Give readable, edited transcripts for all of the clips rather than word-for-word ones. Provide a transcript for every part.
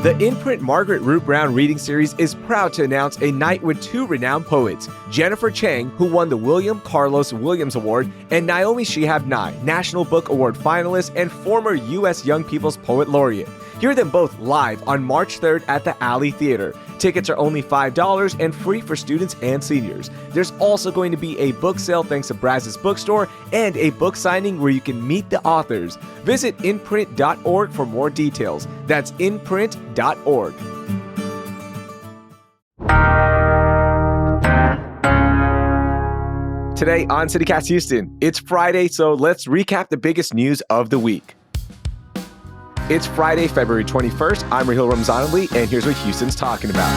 The Imprint Margaret Root Brown reading series is proud to announce a night with two renowned poets, Jennifer Chang, who won the William Carlos Williams Award, and Naomi Shihab Nye, National Book Award finalist and former U.S. Young People's Poet Laureate. Hear them both live on March 3rd at the Alley Theater. Tickets are only $5 and free for students and seniors. There's also going to be a book sale thanks to Brazos Bookstore and a book signing where you can meet the authors. Visit imprint.org for more details. That's imprint.org. Today on CityCast Houston, it's Friday, so let's recap the biggest news of the week. It's Friday, February 21st. I'm Raheel Ramzanali, and here's what Houston's talking about.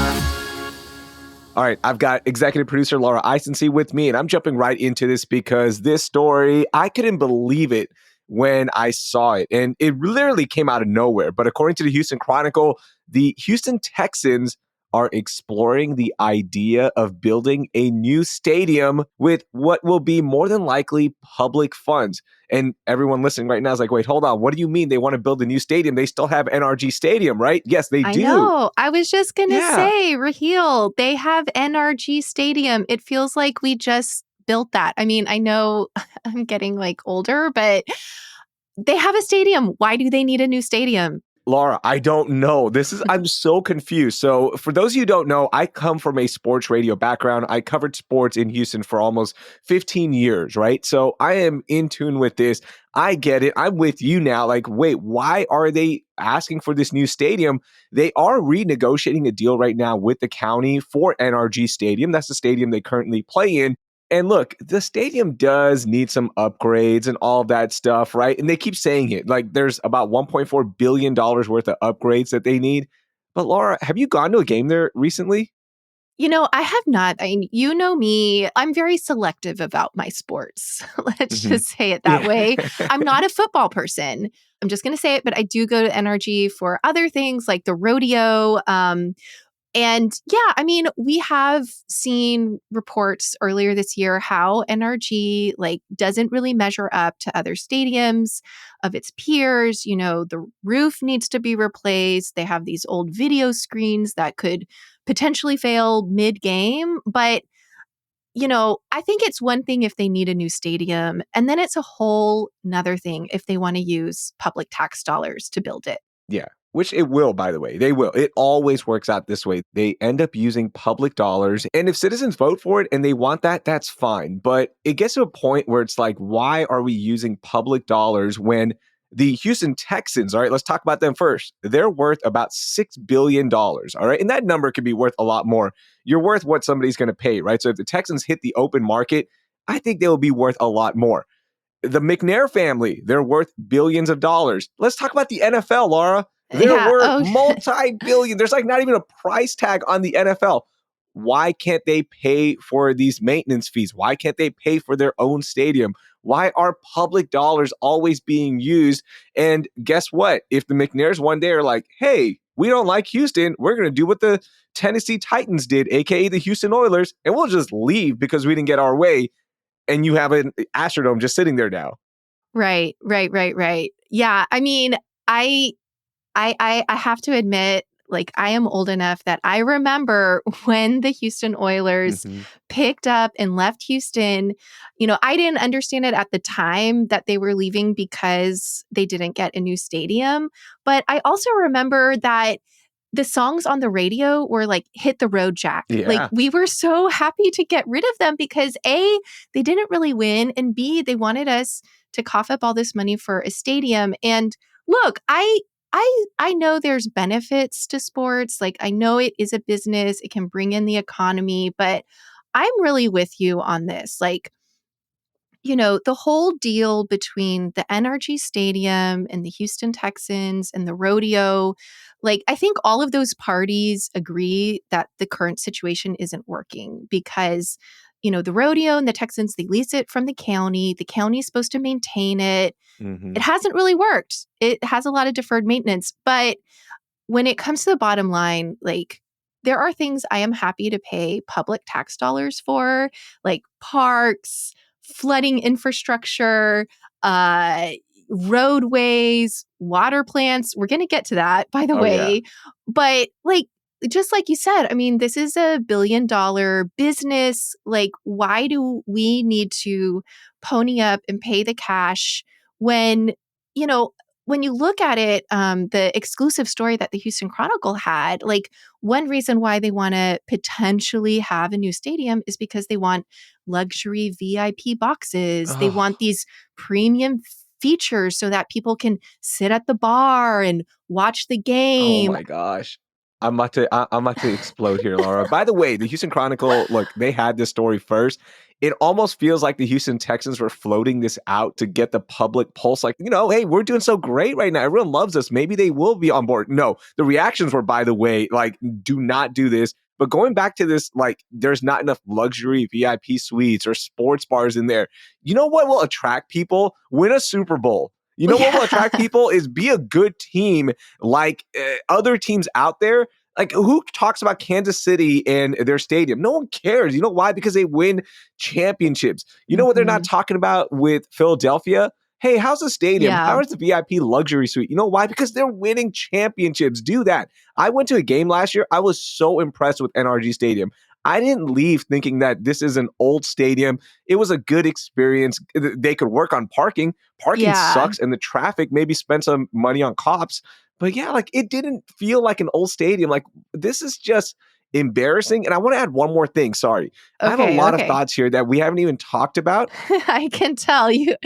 All right, I've got executive producer Laura Isensee with me, and I'm jumping right into this because this story, I couldn't believe it when I saw it, and it literally came out of nowhere. But according to the Houston Chronicle, the Houston Texans are exploring the idea of building a new stadium with what will be more than likely public funds. And everyone listening right now is like, wait, hold on. What do you mean they want to build a new stadium? They still have NRG Stadium, right? Yes, they do. I know. I was just going to say, Raheel, they have NRG Stadium. It feels like we just built that. I mean, I know I'm getting older, but they have a stadium. Why do they need a new stadium? Laura, I don't know. I'm so confused. So for those of you who don't know, I come from a sports radio background. I covered sports in Houston for almost 15 years, right? So I am in tune with this. I get it. I'm with you now. Wait, why are they asking for this new stadium? They are renegotiating a deal right now with the county for NRG Stadium. That's the stadium they currently play in. And look, the stadium does need some upgrades and all of that stuff, right? And they keep saying it. There's about $1.4 billion worth of upgrades that they need. But Laura, have you gone to a game there recently? I have not. You know me. I'm very selective about my sports. Let's just say it that way. I'm not a football person. I'm just going to say it, but I do go to NRG for other things like the rodeo. And we have seen reports earlier this year how NRG doesn't really measure up to other stadiums of its peers. The roof needs to be replaced. They have these old video screens that could potentially fail mid-game. But, I think it's one thing if they need a new stadium, and then it's a whole nother thing if they want to use public tax dollars to build it. Yeah. Which it will, by the way. They will. It always works out this way. They end up using public dollars. And if citizens vote for it and they want that, that's fine. But it gets to a point where it's like, why are we using public dollars when the Houston Texans, all right, let's talk about them first. They're worth about $6 billion, all right? And that number could be worth a lot more. You're worth what somebody's going to pay, right? So if the Texans hit the open market, I think they will be worth a lot more. The McNair family, they're worth billions of dollars. Let's talk about the NFL, Laura. They're worth multi-billion. There's not even a price tag on the NFL. Why can't they pay for these maintenance fees? Why can't they pay for their own stadium? Why are public dollars always being used? And guess what? If the McNairs one day are like, hey, we don't like Houston, we're going to do what the Tennessee Titans did, aka the Houston Oilers, and we'll just leave because we didn't get our way. And you have an Astrodome just sitting there now. Right. Yeah, I have to admit, I am old enough that I remember when the Houston Oilers picked up and left Houston. I didn't understand it at the time that they were leaving because they didn't get a new stadium. But I also remember that the songs on the radio were Hit the Road, Jack. Yeah. We were so happy to get rid of them because A, they didn't really win, and B, they wanted us to cough up all this money for a stadium. And look, I know there's benefits to sports. I know it is a business. It can bring in the economy, but I'm really with you on this. The whole deal between the NRG Stadium and the Houston Texans and the rodeo, I think all of those parties agree that the current situation isn't working because, the rodeo and the Texans, they lease it from the county. The county's supposed to maintain it. It hasn't really worked. It has a lot of deferred maintenance. But when it comes to the bottom line, there are things I am happy to pay public tax dollars for, like parks, flooding infrastructure, roadways, water plants. We're going to get to that, by the Oh, yeah. way. But like, just like you said, I mean, this is a billion-dollar business. Like, why do we need to pony up and pay the cash when, you know, when you look at it, the exclusive story that the Houston Chronicle had, like one reason why they want to potentially have a new stadium is because they want luxury VIP boxes. They Oh, want these premium features so that people can sit at the bar and watch the oh game. my gosh. I'm about to explode here, Laura. By the way, the Houston Chronicle, look, they had this story first. It almost feels like the Houston Texans were floating this out to get the public pulse. Like, hey, we're doing so great right now. Everyone loves us. Maybe they will be on board. No, the reactions were, by the way, like, do not do this. But going back to this, like, there's not enough luxury VIP suites or sports bars in there. You know what will attract people? Win a Super Bowl. You know what will attract people is be a good team like other teams out there. Like, who talks about Kansas City and their stadium? No one cares. You know why? Because they win championships. You know what they're not Mhm. talking about with Philadelphia? Hey, how's the stadium? Yeah. How is the VIP luxury suite? You know why? Because they're winning championships. Do that. I went to a game last year. I was so impressed with NRG Stadium. I didn't leave thinking that this is an old stadium. It was a good experience. They could work on parking. Parking Yeah. sucks, and the traffic, maybe spend some money on cops. But yeah, like it didn't feel like an old stadium. Like this is just embarrassing. And I want to add one more thing. Sorry. I have a Okay. lot of Okay. thoughts here that we haven't even talked about. I can tell you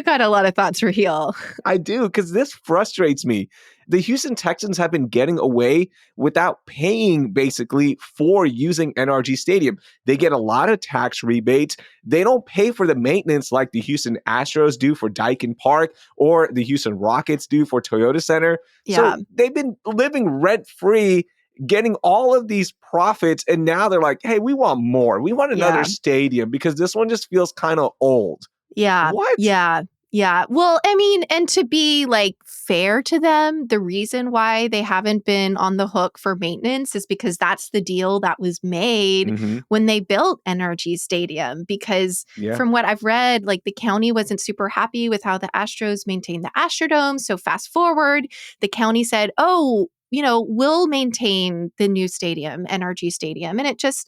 got a lot of thoughts, Raheel. I do, because this frustrates me. The Houston Texans have been getting away without paying basically for using NRG Stadium. They get a lot of tax rebates. They don't pay for the maintenance like the Houston Astros do for Daikin Park or the Houston Rockets do for Toyota Center. Yeah. So they've been living rent free, getting all of these profits. And now they're like, hey, we want more. We want another Yeah. stadium because this one just feels kind of old. Yeah. What? Yeah. Yeah. Well, I mean, and to be like fair to them, the reason why they haven't been on the hook for maintenance is because that's the deal that was made Mm-hmm. when they built NRG Stadium. Because Yeah. from what I've read, like the county wasn't super happy with how the Astros maintained the Astrodome. So fast forward, the county said, oh, we'll maintain the new stadium, NRG Stadium. And it just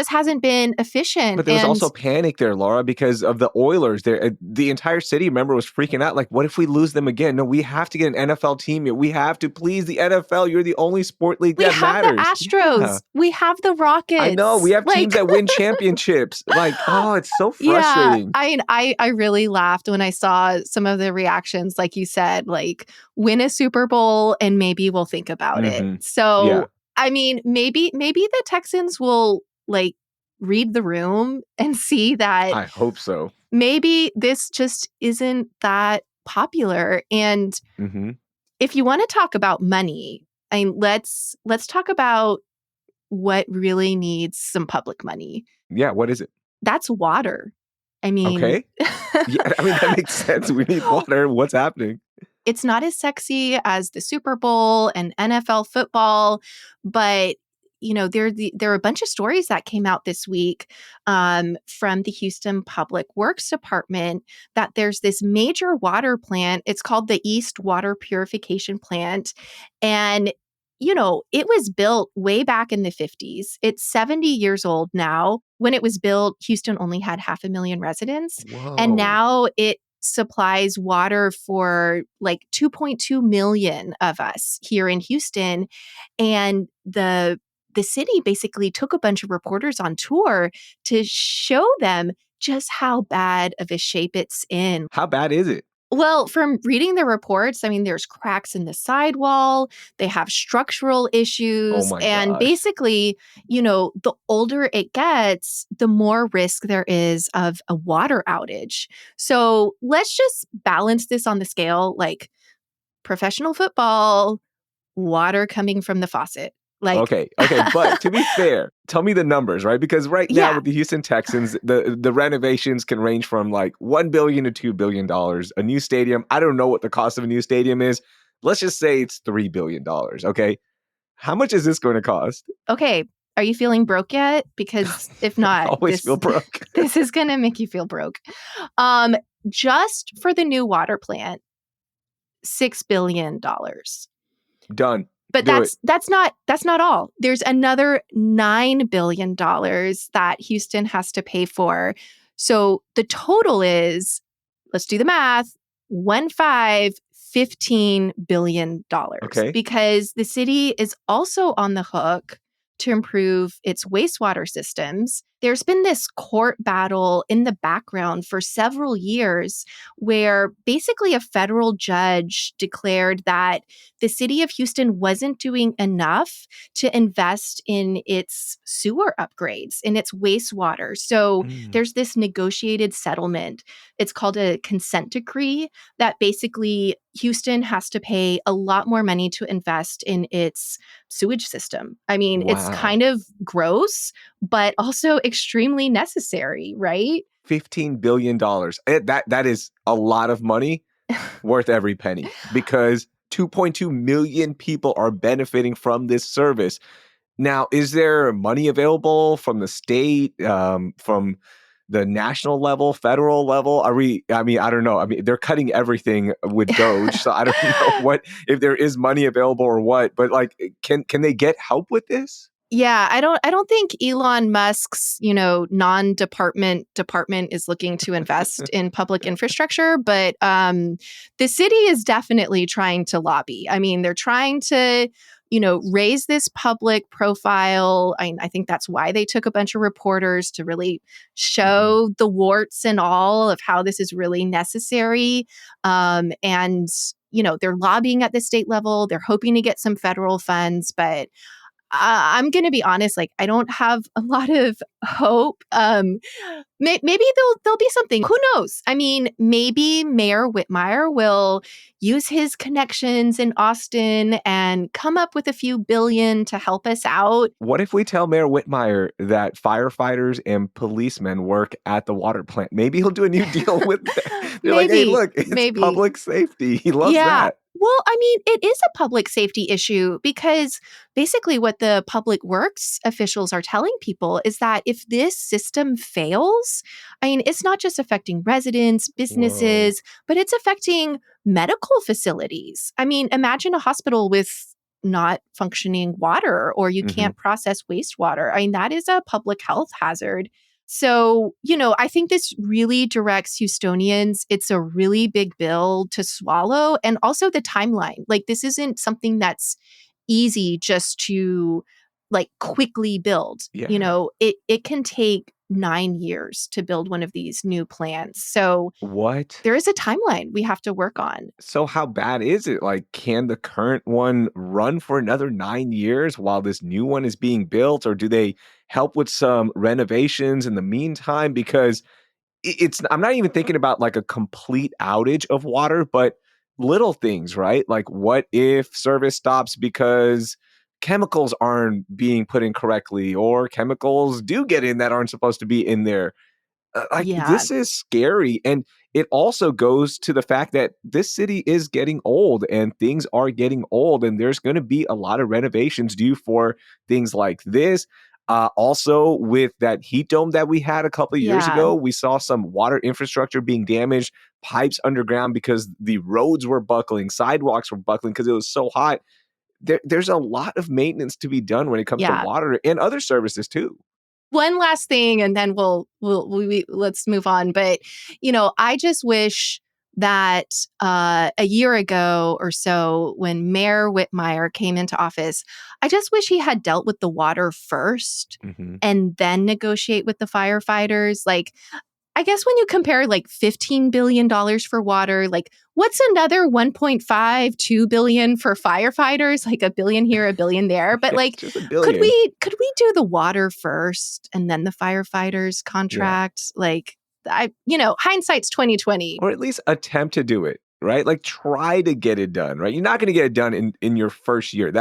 hasn't been efficient. But there was And also panic there, Laura, because of the Oilers. There, the entire city, remember, was freaking out. Like, what if we lose them again? No, we have to get an NFL team here. We have to please the NFL. You're the only sport league we that have the matters. Yeah, Astros. We have the I know. Rockets. We have teams Like, that win championships. Like, oh, it's so yeah, frustrating. I really laughed when I saw some of the reactions, like you said, like win a Super Bowl and maybe we'll think about it. Hmm. Yeah, So, I mean, maybe the Texans will like read the room and see that I hope so. maybe this just isn't that popular. And Hmm. if you want to talk about money, I mean, let's talk about what really needs some public money. Yeah, what is it? That's water. I mean, Okay. Yeah, I mean, that makes sense. We need water. What's happening? it's not as sexy as the Super Bowl and NFL football, but there are a bunch of stories that came out this week from the Houston Public Works Department that there's this major water plant. It's called the East Water Purification Plant. And it was built way back in the 50s. It's 70 years old now. When it was built, Houston only had 500,000 residents. And Whoa. now it supplies water for like 2.2 million of us here in Houston. And the city basically took a bunch of reporters on tour to show them just how bad of a shape it's in. How bad is it? Well, from reading the reports, I mean, there's cracks in the sidewall, they have structural Oh issues, my and gosh. basically, the older it gets, the more risk there is of a water outage. So let's just balance this on the scale like professional football, water coming from the faucet. Like, Okay, but to be fair, tell me the numbers, right? Because right now yeah, with the Houston Texans, the renovations can range from like $1 billion to $2 billion. A new stadium, I don't know what the cost of a new stadium is. Let's just say it's $3 billion. Okay, how much is this going to cost? okay. Are you feeling broke yet? Because if I not, always feel this broke. this is going to make you feel broke. Um, just for the new water plant, $6 billion. Done. But Do it. that's not all. There's another $9 billion that Houston has to pay for. So the total is, let's do the math, 15 billion dollars, Okay. because the city is also on the hook to improve its wastewater systems. There's been this court battle in the background for several years where basically a federal judge declared that the city of Houston wasn't doing enough to invest in its sewer upgrades, in its wastewater. So Mm. there's this negotiated settlement. It's called a consent decree that basically Houston has to pay a lot more money to invest in its sewage system. I mean, it's Wow. kind of gross, but also extremely necessary, right? $15 billion. That is a lot of money, worth every penny, because 2.2 million people are benefiting from this service. Now, is there money available from the state, from the national level, federal level? I mean, I don't know. I mean, they're cutting everything with Doge, so I don't know what, if there is money available or what, but like, can they get help with this? Yeah, I don't think Elon Musk's, non-department is looking to invest in public infrastructure, but the city is definitely trying to lobby. I mean, they're trying to, raise this public profile. I think that's why they took a bunch of reporters to really Mhm. show the warts and all of how this is really necessary. And they're lobbying at the state level. They're hoping to get some federal funds, but I'm going to be honest, like I don't have a lot of hope. Maybe there'll be something. Who knows? I mean, maybe Mayor Whitmire will use his connections in Austin and come up with a few billion to help us out. What if we tell Mayor Whitmire that firefighters and policemen work at the water plant? Maybe he'll do a new deal with them. They're like, hey, Maybe, look, it's maybe. public safety. He loves Yeah. that. Well, I mean, it is a public safety issue because basically what the public works officials are telling people is that if this system fails, I mean, it's not just affecting residents, Whoa. businesses, but it's affecting medical facilities. I mean, imagine a hospital with not functioning water, or you Hmm. can't process wastewater. I mean, that is a public health hazard. So, I think this really directs Houstonians. It's a really big bill to swallow. And also the timeline. Like, this isn't something that's easy just to like quickly build. Yeah. It can take 9 years to build one of these new plants. So What? there is a timeline we have to work on. So how bad is it? Like, can the current one run for another 9 years while this new one is being built? Or do they help with some renovations in the meantime? Because I'm not even thinking about like a complete outage of water, but little things, right? Like, what if service stops because chemicals aren't being put in correctly, or chemicals do get in that aren't supposed to be in there? Like, Yeah. this is scary, and it also goes to the fact that this city is getting old, and things are getting old, and there's gonna be a lot of renovations due for things like this. Also, with that heat dome that we had a couple of years Yeah. ago, we saw some water infrastructure being damaged, pipes underground because the roads were buckling, sidewalks were buckling because it was so hot. There's a lot of maintenance to be done when it comes to Yeah. water and other services too. One last thing, and then let's move on. But I just wish that a year ago or so, when Mayor Whitmire came into office, I just wish he had dealt with the water first Mhm. and then negotiate with the firefighters. Like, I guess when you compare like $15 billion for water, like what's another 1.5, 2 billion for firefighters? Like a billion here, a billion there. But It's like, just a could billion. we do the water first and then the firefighters Yeah. contract? Like, hindsight's 2020. Or at least attempt to do it, right? Like, try to get it done, right? You're not gonna get it done in your first year.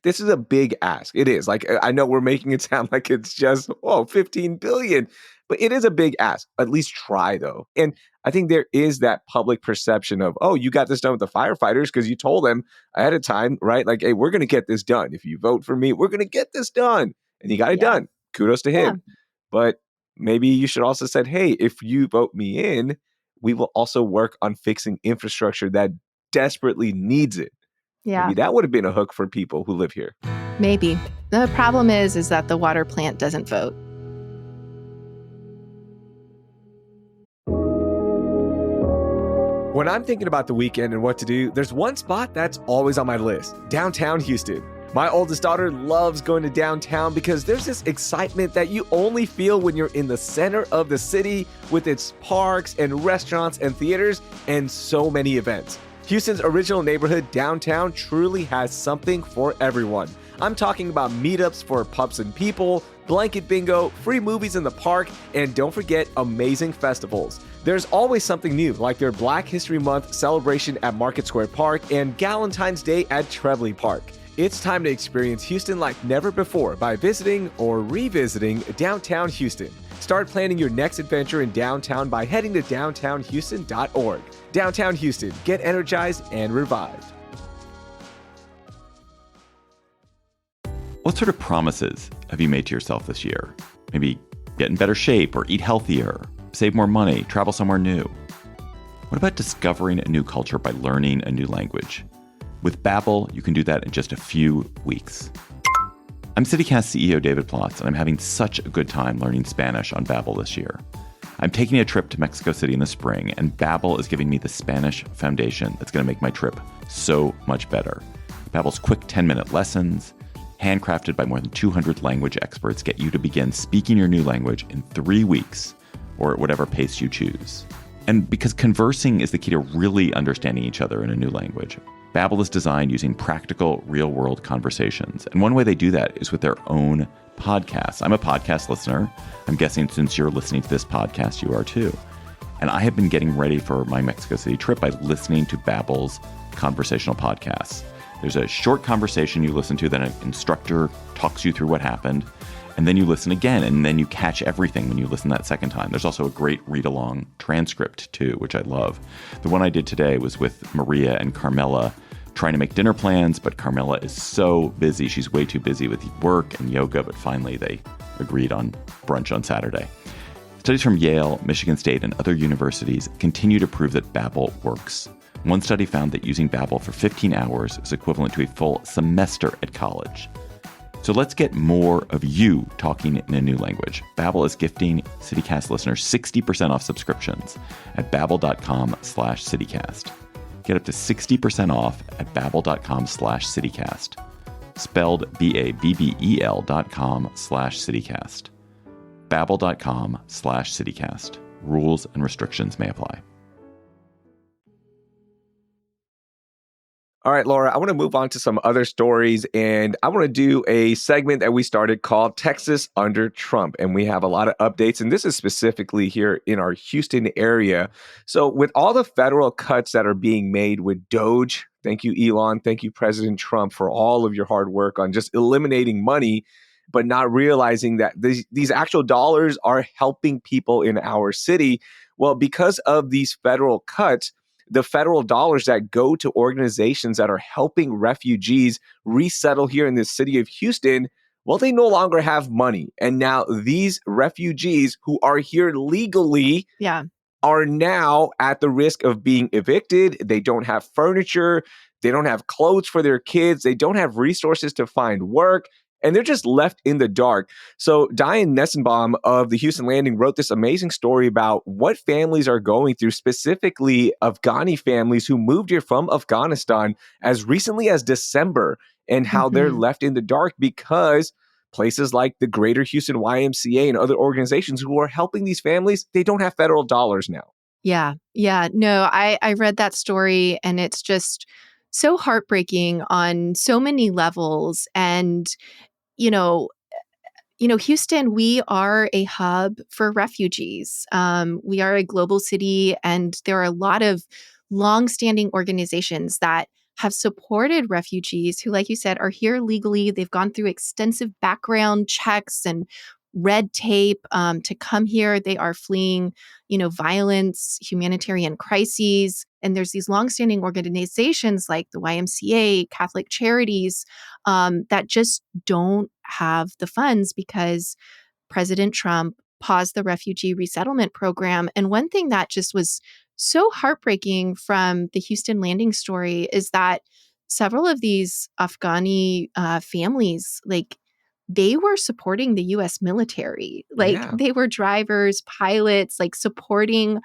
This is a big ask. It is. Like, I know we're making it sound like it's just, oh, 15 billion, but it is a big ask. At least try, though. And I think there is that public perception of, oh, you got this done with the firefighters because you told them ahead of time, right? Like, hey, we're gonna get this done. If you vote for me, we're gonna get this done. And he got it Yeah. done. Kudos to Yeah. him. But maybe you should also said, hey, if you vote me in, we will also work on fixing infrastructure that desperately needs it. Yeah, Maybe that would have been a hook for people who live here. maybe. The problem is that the water plant doesn't vote. When I'm thinking about the weekend and what to do, there's one spot that's always on my list: downtown Houston. My oldest daughter loves going to downtown because there's this excitement that you only feel when you're in the center of the city with its parks and restaurants and theaters and so many events. Houston's original neighborhood, downtown, truly has something for everyone. I'm talking about meetups for pups and people, blanket bingo, free movies in the park, and don't forget amazing festivals. There's always something new, like their Black History Month celebration at Market Square Park and Galentine's Day at Trevelyan Park. It's time to experience Houston like never before by visiting or revisiting downtown Houston. Start planning your next adventure in downtown by heading to downtownhouston.org. Downtown Houston, get energized and revived. What sort of promises have you made to yourself this year? Maybe get in better shape or eat healthier, save more money, travel somewhere new. What about discovering a new culture by learning a new language? With Babbel, you can do that in just a few weeks. I'm CityCast CEO David Plotz, and I'm having such a good time learning Spanish on Babbel this year. I'm taking a trip to Mexico City in the spring, and Babbel is giving me the Spanish foundation that's going to make my trip so much better. Babbel's quick 10-minute lessons, handcrafted by more than 200 language experts, get you to begin speaking your new language in 3 weeks, or at whatever pace you choose. And because conversing is the key to really understanding each other in a new language, Babbel is designed using practical, real-world conversations. And one way they do that is with their own podcasts. I'm a podcast listener. I'm guessing since you're listening to this podcast, you are too. And I have been getting ready for my Mexico City trip by listening to Babbel's conversational podcasts. There's a short conversation you listen to, then an instructor talks you through what happened, and then you listen again, and then you catch everything when you listen that second time. There's also a great read-along transcript, too, which I love. The one I did today was with Maria and Carmela trying to make dinner plans, but Carmela is so busy. She's way too busy with work and yoga, but finally they agreed on brunch on Saturday. Studies from Yale, Michigan State, and other universities continue to prove that Babbel works. One study found that using Babbel for 15 hours is equivalent to a full semester at college. So let's get more of you talking in a new language. Babbel is gifting CityCast listeners 60% off subscriptions at babbel.com/CityCast. Get up to 60% off at babbel.com/CityCast. Spelled BABBEL.com/CityCast. Babbel.com/CityCast. Rules and restrictions may apply. All right, Laura, I want to move on to some other stories, and I want to do a segment that we started called Texas Under Trump, and we have a lot of updates, and this is specifically here in our Houston area. So with all the federal cuts that are being made with Doge, thank you, Elon, thank you, President Trump, for all of your hard work on just eliminating money, but not realizing that these actual dollars are helping people in our city. Well, because of these federal cuts, the federal dollars that go to organizations that are helping refugees resettle here in the city of Houston, well, they no longer have money. And now these refugees who are here legally are now at the risk of being evicted. They don't have furniture. They don't have clothes for their kids. They don't have resources to find work. And they're just left in the dark. So Diane Nessenbaum of the Houston Landing wrote this amazing story about what families are going through, specifically Afghani families who moved here from Afghanistan as recently as December, and how they're left in the dark because places like the Greater Houston YMCA and other organizations who are helping these families, they don't have federal dollars now. Yeah. No, I read that story, and it's just so heartbreaking on so many levels. And you know, Houston, we are a hub for refugees. We are a global city, and there are a lot of longstanding organizations that have supported refugees who, like you said, are here legally. They've gone through extensive background checks and red tape to come here. They are fleeing, violence, humanitarian crises. And there's these longstanding organizations like the YMCA, Catholic Charities, that just don't have the funds because President Trump paused the refugee resettlement program. And one thing that just was so heartbreaking from the Houston landing story is that several of these Afghani families, like, they were supporting the US military. Like, Yeah. they were drivers, pilots, like supporting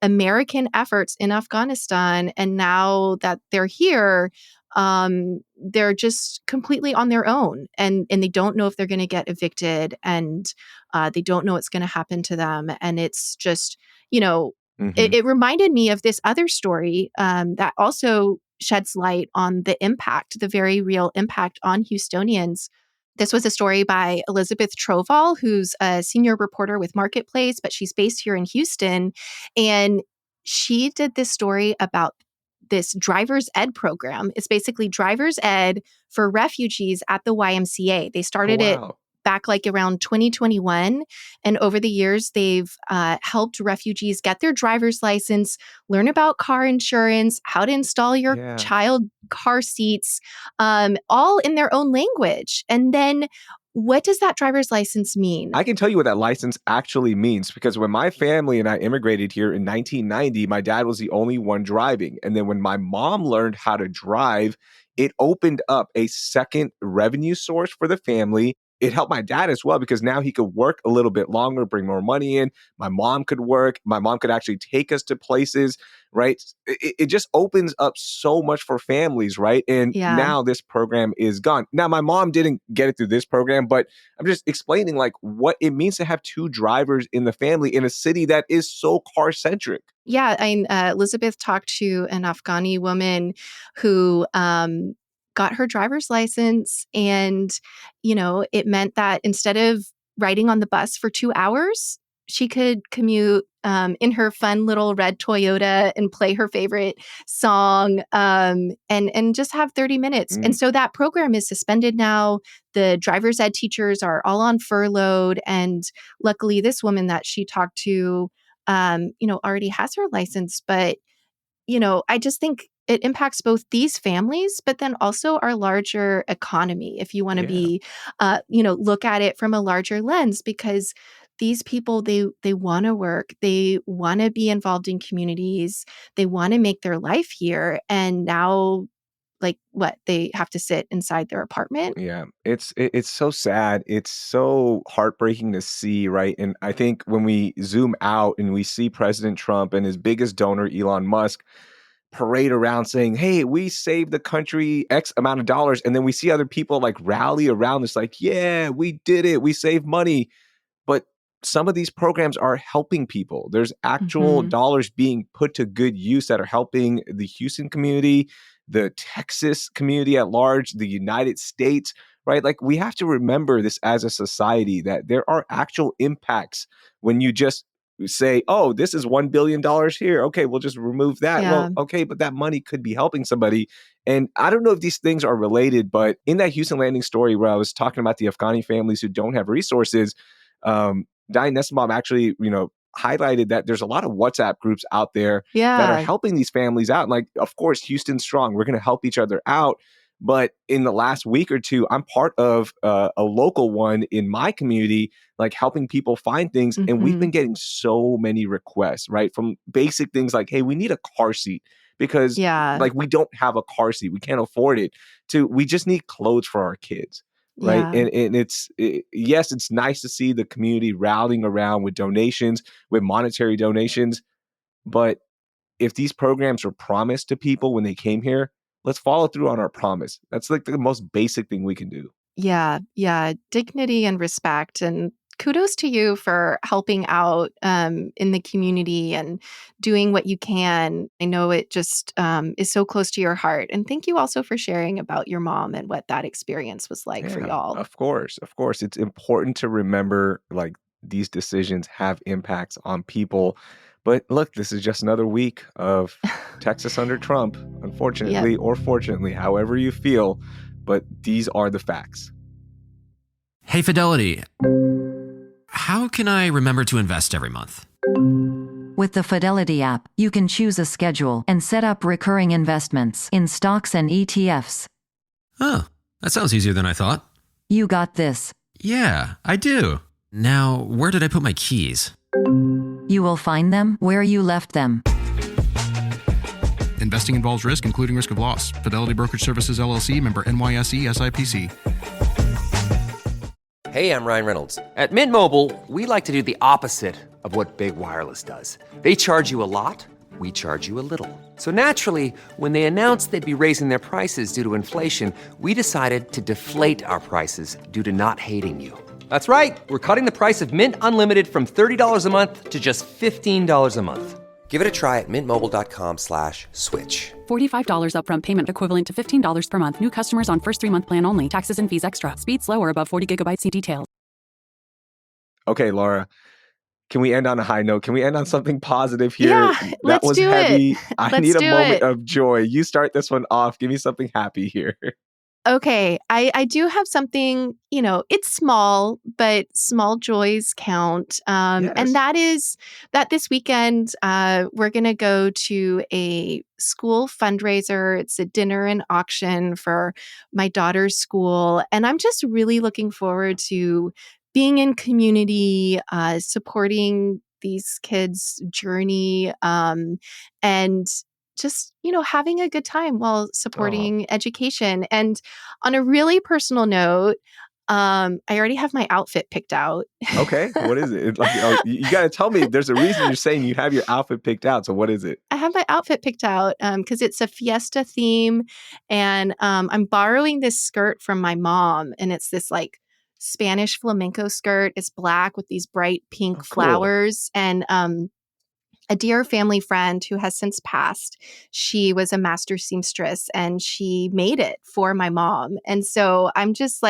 American efforts in Afghanistan. And now that they're here, they're just completely on their own, and they don't know if they're going to get evicted, and they don't know what's going to happen to them. And it's just, you know, Hmm. it reminded me of this other story that also sheds light on the impact, the very real impact on Houstonians. This was a story by Elizabeth Troval, who's a senior reporter with Marketplace, but she's based here in Houston. And she did this story about this driver's ed program. It's basically driver's ed for refugees at the YMCA. They Oh, started it wow. back like around 2021. And over the years, they've helped refugees get their driver's license, learn about car insurance, how to install your Yeah. child car seats, all in their own language. And then what does that driver's license mean? I can tell you what that license actually means because when my family and I immigrated here in 1990, my dad was the only one driving. And then when my mom learned how to drive, it opened up a second revenue source for the family. It helped my dad as well because now he could work a little bit longer, bring more money in. My mom could work. My mom could actually take us to places, right? It just opens up so much for families, right? And Yeah. now this program is gone. Now, my mom didn't get it through this program, but I'm just explaining like what it means to have two drivers in the family in a city that is so car centric. Yeah, Elizabeth talked to an Afghani woman who got her driver's license, and it meant that instead of riding on the bus for 2 hours, she could commute in her fun little red Toyota and play her favorite song, and just have 30 minutes. And Mm, so that program is suspended now. The driver's ed teachers are all on furloughed, and luckily, this woman that she talked to already has her license. But, I just think it impacts both these families, but then also our larger economy, if you want to yeah. be, look at it from a larger lens, because these people, they want to work, they want to be involved in communities, they want to make their life here. And now, like, what, they have to sit inside their apartment? Yeah, it's so sad. It's so heartbreaking to see, right? And I think when we zoom out and we see President Trump and his biggest donor, Elon Musk, parade around saying, "Hey, we saved the country X amount of dollars," and then we see other people like rally around this, like, "Yeah, we did it. We saved money." But some of these programs are helping people. There's actual Hmm. dollars being put to good use that are helping the Houston community, the Texas community at large, the United States, right? Like we have to remember this as a society that there are actual impacts when you just say, oh, this is $1 billion here. Okay, we'll just remove that. Yeah. Well, okay, but that money could be helping somebody. And I don't know if these things are related, but in that Houston Landing story where I was talking about the Afghani families who don't have resources, Diane Nessenbaum actually, highlighted that there's a lot of WhatsApp groups out there that are Yeah. helping these families out. And like, of course, Houston Strong, we're going to help each other out. But in the last week or two, I'm part of a local one in my community, like helping people find things. And we've Hmm. been getting so many requests, right? From basic things like, hey, we need a car seat because Yeah. like we don't have a car seat. We can't afford it. To we just need clothes for our kids. Right. Yeah. And yes, it's nice to see the community rallying around with donations, with monetary donations. But if these programs were promised to people when they came here, let's follow through on our promise. That's like the most basic thing we can do. Yeah, yeah, dignity and respect. And kudos to you for helping out in the community and doing what you can. I know it just is so close to your heart. And thank you also for sharing about your mom and what that experience was like for Yeah, y'all. of course. Of course. It's important to remember like these decisions have impacts on people. But look, this is just another week of Texas under Trump, Yep. unfortunately or fortunately, however you feel. But these are the facts. Hey, Fidelity. How can I remember to invest every month? With the Fidelity app, you can choose a schedule and set up recurring investments in stocks and ETFs. Oh, that sounds easier than I thought. You got this. Yeah, I do. Now, where did I put my keys? You will find them where you left them. Investing involves risk, including risk of loss. Fidelity Brokerage Services, LLC, member NYSE, SIPC. Hey, I'm Ryan Reynolds. At Mint Mobile, we like to do the opposite of what Big Wireless does. They charge you a lot, we charge you a little. So naturally, when they announced they'd be raising their prices due to inflation, we decided to deflate our prices due to not hating you. That's right. We're cutting the price of Mint Unlimited from $30 a month to just $15 a month. Give it a try at mintmobile.com/switch. $45 upfront payment equivalent to $15 per month. New customers on first 3-month plan only. Taxes and fees extra. Speed slower above 40 gigabytes. See details. Okay, Laura, can we end on a high note? Can we end on something positive here? Yeah, That let's was do heavy. it. I need a moment of joy. You start this one off. Give me something happy here. Okay, I do have something, it's small, but small joys count. Yes. And that is that this weekend, we're going to go to a school fundraiser. It's a dinner and auction for my daughter's school. And I'm just really looking forward to being in community, supporting these kids' journey, and just, having a good time while supporting education. And on a really personal note, I already have my outfit picked out. Okay, what is it? You got to tell me. There's a reason you're saying you have your outfit picked out. So what is it? I have my outfit picked out because it's a fiesta theme. And I'm borrowing this skirt from my mom. And it's this Spanish flamenco skirt. It's black with these bright pink flowers. And a dear family friend who has since passed, she was a master seamstress and she made it for my mom. And so I'm just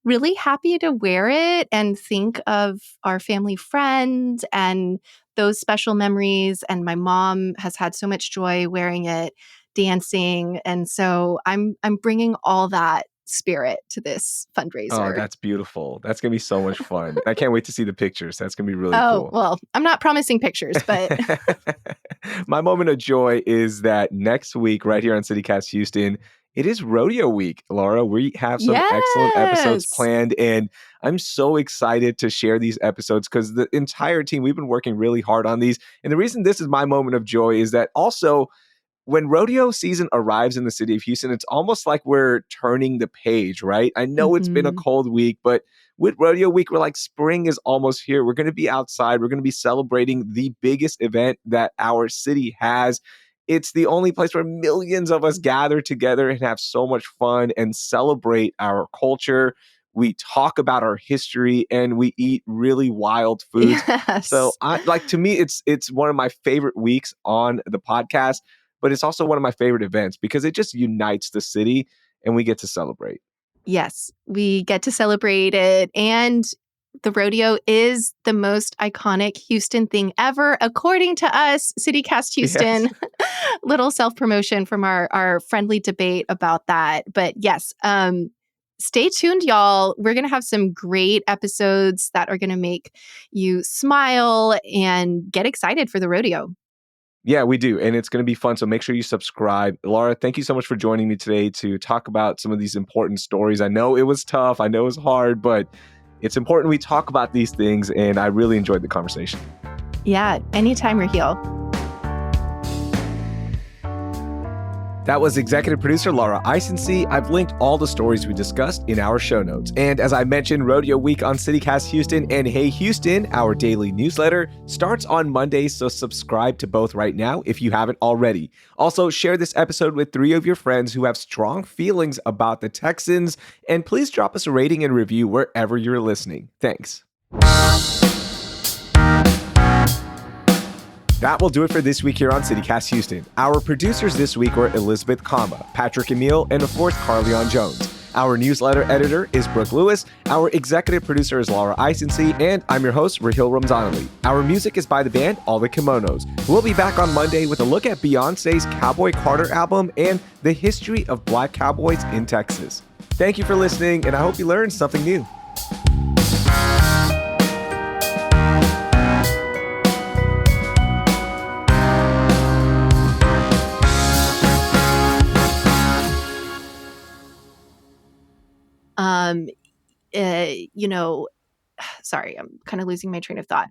really happy to wear it and think of our family friend and those special memories. And my mom has had so much joy wearing it, dancing. And so I'm bringing all that spirit to this fundraiser. Oh, that's beautiful. That's going to be so much fun. I can't wait to see the pictures. That's going to be really cool. cool. Well, I'm not promising pictures, but my moment of joy is that next week, right here on CityCast Houston, it is rodeo week, Laura. We have some excellent episodes planned, and I'm so excited to share these episodes because the entire team, we've been working really hard on these. And the reason this is my moment of joy is that also when rodeo season arrives in the city of Houston, it's almost like we're turning the page, right? I know it's been a cold week, but with rodeo week, we're like, spring is almost here. We're going to be outside. We're going to be celebrating the biggest event that our city has. It's the only place where millions of us gather together and have so much fun and celebrate our culture. We talk about our history and we eat really wild foods. Yes. So to me, it's one of my favorite weeks on the podcast, but it's also one of my favorite events because it just unites the city and we get to celebrate. Yes, we get to celebrate it. And the rodeo is the most iconic Houston thing ever, according to us, CityCast Houston. Yes. Little self-promotion from our friendly debate about that. But yes, stay tuned, y'all. We're going to have some great episodes that are going to make you smile and get excited for the rodeo. Yeah, we do. And it's going to be fun. So make sure you subscribe. Laura, thank you so much for joining me today to talk about some of these important stories. I know it was tough. I know it was hard, but it's important we talk about these things. And I really enjoyed the conversation. Yeah, anytime, Raheel. That was executive producer Laura Isensee. I've linked all the stories we discussed in our show notes. And as I mentioned, Rodeo Week on CityCast Houston and Hey Houston, our daily newsletter, starts on Mondays, so subscribe to both right now if you haven't already. Also, share this episode with 3 of your friends who have strong feelings about the Texans, and please drop us a rating and review wherever you're listening. Thanks. That will do it for this week here on CityCast Houston. Our producers this week were Elizabeth Kama, Patrick Emile, and of course, Carleon Jones. Our newsletter editor is Brooke Lewis. Our executive producer is Laura Isensee, and I'm your host, Raheel Ramzanali. Our music is by the band All the Kimonos. We'll be back on Monday with a look at Beyonce's Cowboy Carter album and the history of Black cowboys in Texas. Thank you for listening, and I hope you learned something new. Sorry, I'm kind of losing my train of thought.